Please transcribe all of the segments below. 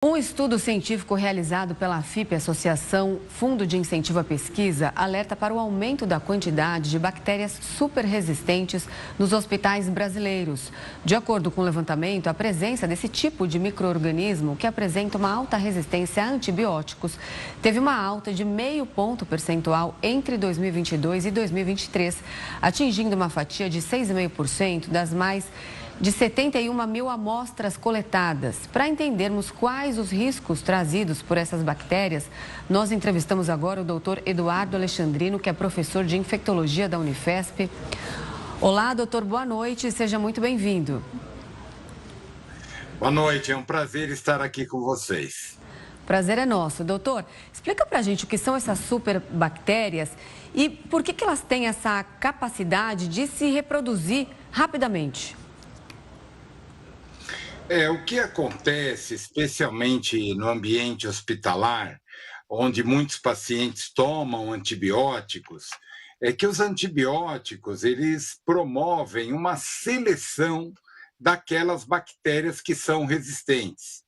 Um estudo científico realizado pela AFIP, Associação Fundo de Incentivo à Pesquisa, alerta para o aumento da quantidade de bactérias superresistentes nos hospitais brasileiros. De acordo com o levantamento, a presença desse tipo de micro-organismo, que apresenta uma alta resistência a antibióticos, teve uma alta de 0,5 ponto percentual entre 2022 e 2023, atingindo uma fatia de 6,5% das mais de 71 mil amostras coletadas. Para entendermos quais os riscos trazidos por essas bactérias, nós entrevistamos agora o doutor Eduardo Alexandrino, que é professor de infectologia da Unifesp. Olá, doutor, boa noite, seja muito bem-vindo. Boa noite, é um prazer estar aqui com vocês. Prazer é nosso. Doutor, explica pra gente o que são essas superbactérias e por que elas têm essa capacidade de se reproduzir rapidamente. O que acontece, especialmente no ambiente hospitalar, onde muitos pacientes tomam antibióticos, é que os antibióticos, eles promovem uma seleção daquelas bactérias que são resistentes.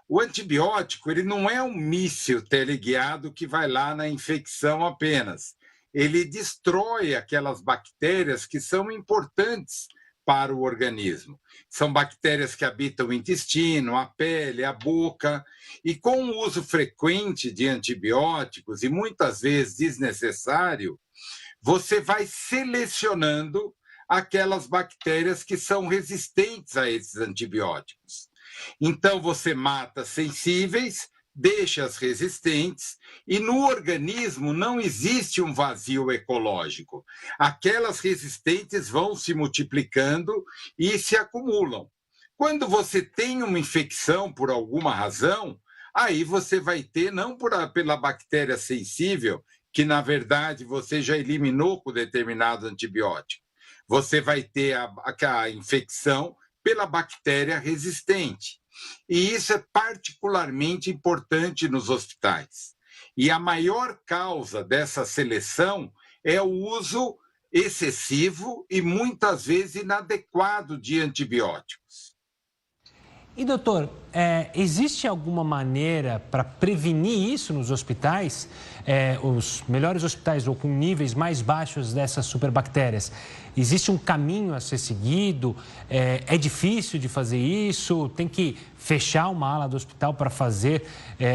O antibiótico, ele não é um míssil teleguiado que vai lá na infecção apenas. Ele destrói aquelas bactérias que são importantes para o organismo. São bactérias que habitam o intestino, a pele, a boca, e com o uso frequente de antibióticos, e muitas vezes desnecessário, você vai selecionando aquelas bactérias que são resistentes a esses antibióticos. Então, você mata sensíveis, deixa as resistentes, e no organismo não existe um vazio ecológico. Aquelas resistentes vão se multiplicando e se acumulam. Quando você tem uma infecção por alguma razão, aí você vai ter, não pela bactéria sensível, que na verdade você já eliminou com determinado antibiótico. Você vai ter a infecção pela bactéria resistente. E isso é particularmente importante nos hospitais. E a maior causa dessa seleção é o uso excessivo e muitas vezes inadequado de antibióticos. E, doutor, existe alguma maneira para prevenir isso nos hospitais? Os melhores hospitais ou com níveis mais baixos dessas superbactérias, existe um caminho a ser seguido? É difícil de fazer isso? Tem que fechar uma ala do hospital para fazer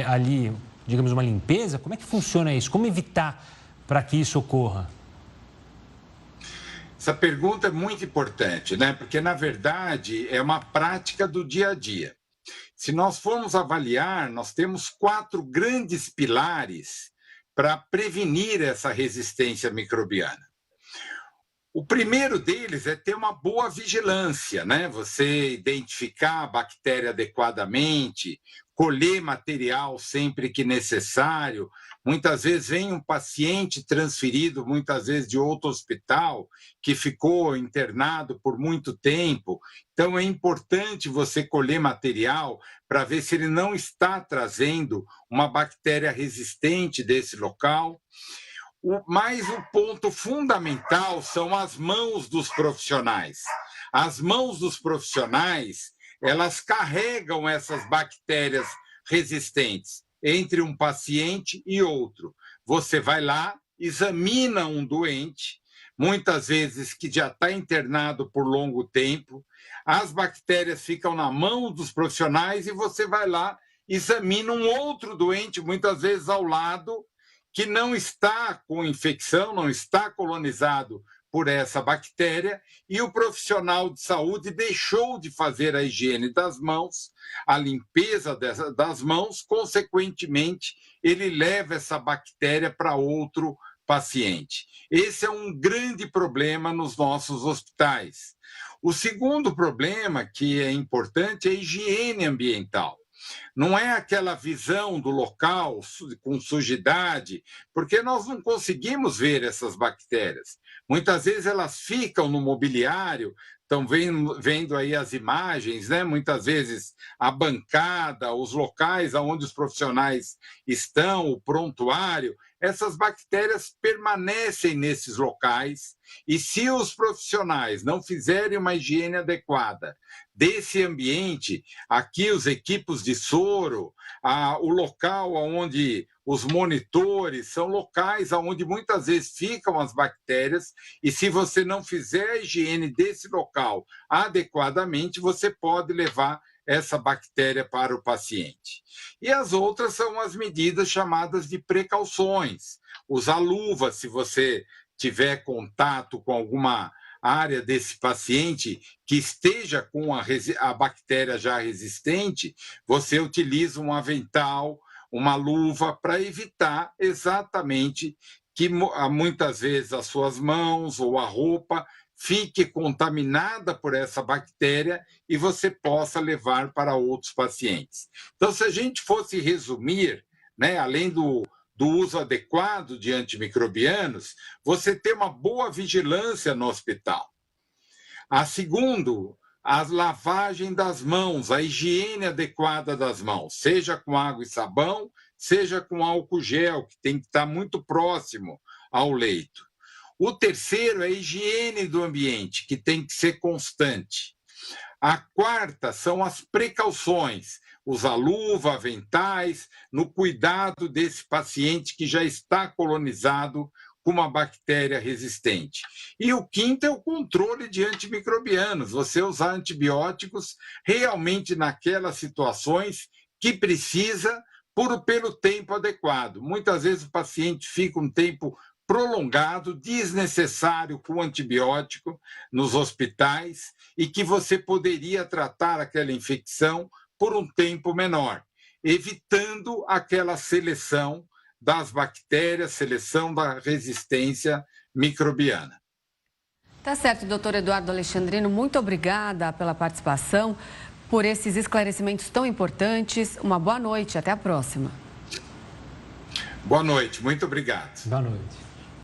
ali, digamos, uma limpeza? Como é que funciona isso? Como evitar para que isso ocorra? Essa pergunta é muito importante, né? Porque, na verdade, é uma prática do dia a dia. Se nós formos avaliar, nós temos 4 grandes pilares para prevenir essa resistência microbiana. O primeiro deles é ter uma boa vigilância, né? Você identificar a bactéria adequadamente, colher material sempre que necessário. Muitas vezes vem um paciente transferido, muitas vezes de outro hospital, que ficou internado por muito tempo. Então, é importante você colher material para ver se ele não está trazendo uma bactéria resistente desse local. Mas o ponto fundamental são as mãos dos profissionais. As mãos dos profissionais, elas carregam essas bactérias resistentes entre um paciente e outro. Você vai lá, examina um doente, muitas vezes que já está internado por longo tempo, as bactérias ficam na mão dos profissionais e você vai lá, examina um outro doente, muitas vezes ao lado, que não está com infecção, não está colonizado por essa bactéria, e o profissional de saúde deixou de fazer a higiene das mãos, a limpeza das mãos, consequentemente, ele leva essa bactéria para outro paciente. Esse é um grande problema nos nossos hospitais. O segundo problema, que é importante, é a higiene ambiental. Não é aquela visão do local com sujidade, porque nós não conseguimos ver essas bactérias. Muitas vezes elas ficam no mobiliário, estão vendo aí as imagens, né? Muitas vezes a bancada, os locais onde os profissionais estão, o prontuário, essas bactérias permanecem nesses locais e se os profissionais não fizerem uma higiene adequada desse ambiente, aqui os equipos de soro, o local onde os monitores, são locais onde muitas vezes ficam as bactérias e se você não fizer a higiene desse local adequadamente, você pode levar essa bactéria para o paciente. E as outras são as medidas chamadas de precauções. Usar luva se você tiver contato com alguma área desse paciente que esteja com a bactéria já resistente, você utiliza um avental, uma luva para evitar exatamente que muitas vezes as suas mãos ou a roupa fique contaminada por essa bactéria e você possa levar para outros pacientes. Então, se a gente fosse resumir, né, além do uso adequado de antimicrobianos, você ter uma boa vigilância no hospital. A segundo, a lavagem das mãos, a higiene adequada das mãos, seja com água e sabão, seja com álcool gel, que tem que estar muito próximo ao leito. O terceiro é a higiene do ambiente, que tem que ser constante. A quarta são as precauções, usar luva, aventais, no cuidado desse paciente que já está colonizado com uma bactéria resistente. E o quinto é o controle de antimicrobianos, você usar antibióticos realmente naquelas situações que precisa pelo tempo adequado. Muitas vezes o paciente fica um tempo prolongado, desnecessário com antibiótico nos hospitais e que você poderia tratar aquela infecção por um tempo menor, evitando aquela seleção das bactérias, seleção da resistência microbiana. Tá certo, doutor Eduardo Alexandrino, muito obrigada pela participação, por esses esclarecimentos tão importantes. Uma boa noite, até a próxima. Boa noite, muito obrigado. Boa noite.